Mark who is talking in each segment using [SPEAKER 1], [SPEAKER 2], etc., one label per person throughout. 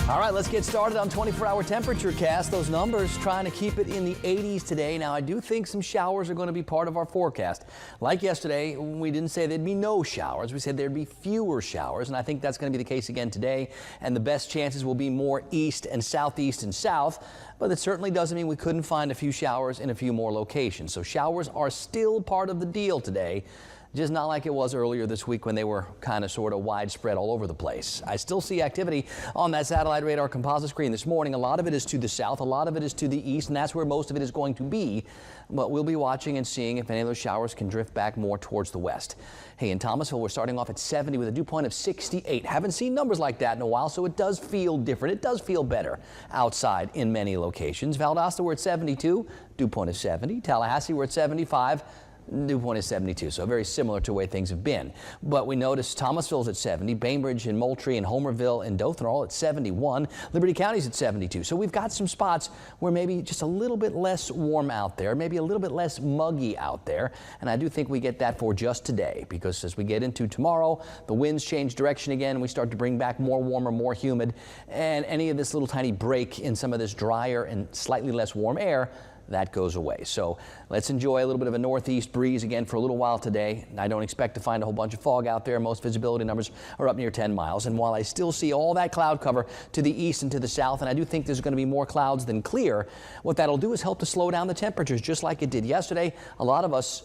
[SPEAKER 1] All right, let's get started on 24-hour temperature cast. Those numbers trying to keep it in the 80s today. Now, I do think some showers are going to be part of our forecast. Like yesterday, we didn't say there'd be no showers. We said there'd be fewer showers, and I think that's going to be the case again today. And the best chances will be more east and southeast and south. But it certainly doesn't mean we couldn't find a few showers in a few more locations. So showers are still part of the deal today. Just not like it was earlier this week when they were kind of sort of widespread all over the place. I still see activity on that satellite radar composite screen this morning. A lot of it is to the south, a lot of it is to the east, and that's where most of it is going to be. But we'll be watching and seeing if any of those showers can drift back more towards the west. Hey, in Thomasville, we're starting off at 70 with a dew point of 68. Haven't seen numbers like that in a while, so it does feel different. It does feel better outside in many locations. Valdosta, we're at 72, dew point of 70. Tallahassee, we're at 75. Dew point is 72, so very similar to the way things have been. But we noticed Thomasville's at 70, Bainbridge and Moultrie and Homerville and Dothan are all at 71. Liberty County's at 72. So we've got some spots where maybe just a little bit less warm out there, maybe a little bit less muggy out there. And I do think we get that for just today, because as we get into tomorrow, the winds change direction again. We start to bring back more warmer, more humid, and any of this little tiny break in some of this drier and slightly less warm air, that goes away. So let's enjoy a little bit of a northeast breeze again for a little while today. I don't expect to find a whole bunch of fog out there. Most visibility numbers are up near 10 miles. And while I still see all that cloud cover to the east and to the south, and I do think there's going to be more clouds than clear, what that'll do is help to slow down the temperatures just like it did yesterday. A lot of us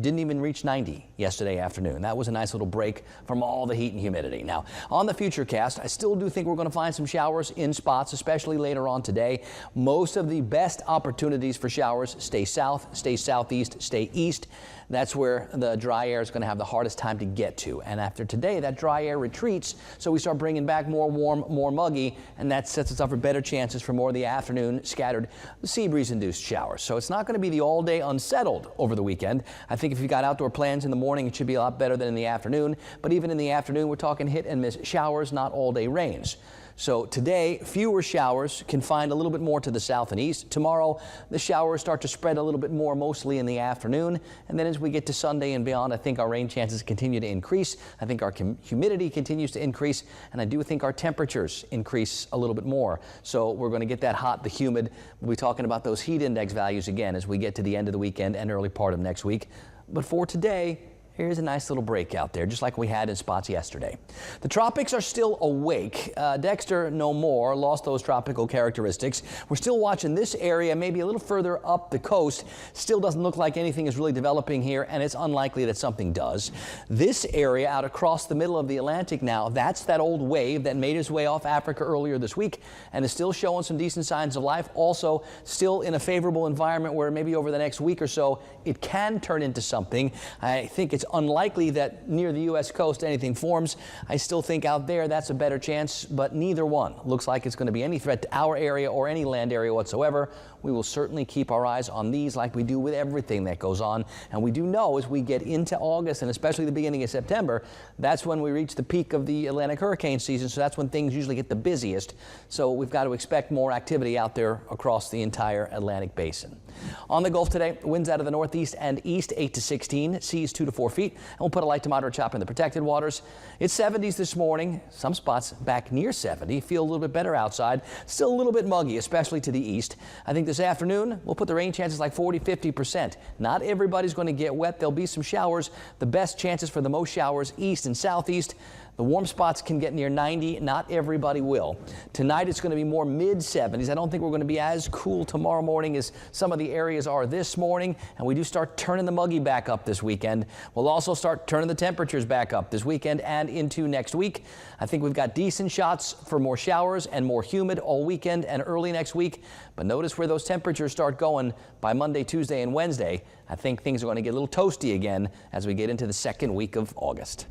[SPEAKER 1] didn't even reach 90 yesterday afternoon. That was a nice little break from all the heat and humidity. Now, on the future cast, I still do think we're going to find some showers in spots, especially later on today. Most of the best opportunities for showers stay south, stay southeast, stay east. That's where the dry air is going to have the hardest time to get to. And after today, that dry air retreats, so we start bringing back more warm, more muggy, and that sets us up for better chances for more of the afternoon scattered sea breeze-induced showers. So it's not going to be the all-day unsettled over the weekend. I think if you've got outdoor plans in the morning, it should be a lot better than in the afternoon. But even in the afternoon, we're talking hit and miss showers, not all-day rains. So today, fewer showers, confined a little bit more to the south and east. Tomorrow, the showers start to spread a little bit more, mostly in the afternoon. And then as we get to Sunday and beyond, I think our rain chances continue to increase. I think our humidity continues to increase. And I do think our temperatures increase a little bit more. So we're going to get that hot, the humid. We'll be talking about those heat index values again as we get to the end of the weekend and early part of next week. But for today, here's a nice little break out there, just like we had in spots yesterday. The tropics are still awake. Dexter no more, lost those tropical characteristics. We're still watching this area, maybe a little further up the coast. Still doesn't look like anything is really developing here, and it's unlikely that something does. This area out across the middle of the Atlantic now, that's that old wave that made its way off Africa earlier this week and is still showing some decent signs of life. Also, still in a favorable environment where maybe over the next week or so, it can turn into something. I think it's unlikely that near the U.S. coast anything forms. I still think out there that's a better chance, but neither one looks like it's going to be any threat to our area or any land area whatsoever. We will certainly keep our eyes on these like we do with everything that goes on. And we do know as we get into August and especially the beginning of September, that's when we reach the peak of the Atlantic hurricane season. So that's when things usually get the busiest. So we've got to expect more activity out there across the entire Atlantic basin. On the Gulf today, winds out of the northeast and east 8 to 16, seas 2 to 4 feet. And we'll put a light to moderate chop in the protected waters. It's 70s this morning. Some spots back near 70. Feel a little bit better outside. Still a little bit muggy, especially to the east. I think this afternoon we'll put the rain chances like 40–50%. Not everybody's going to get wet. There'll be some showers. The best chances for the most showers east and southeast. The warm spots can get near 90. Not everybody will. Tonight it's going to be more mid-70s. I don't think we're going to be as cool tomorrow morning as some of the areas are this morning. And we do start turning the muggy back up this weekend. We'll also start turning the temperatures back up this weekend and into next week. I think we've got decent shots for more showers and more humid all weekend and early next week. But notice where those temperatures start going by Monday, Tuesday, and Wednesday. I think things are going to get a little toasty again as we get into the second week of August.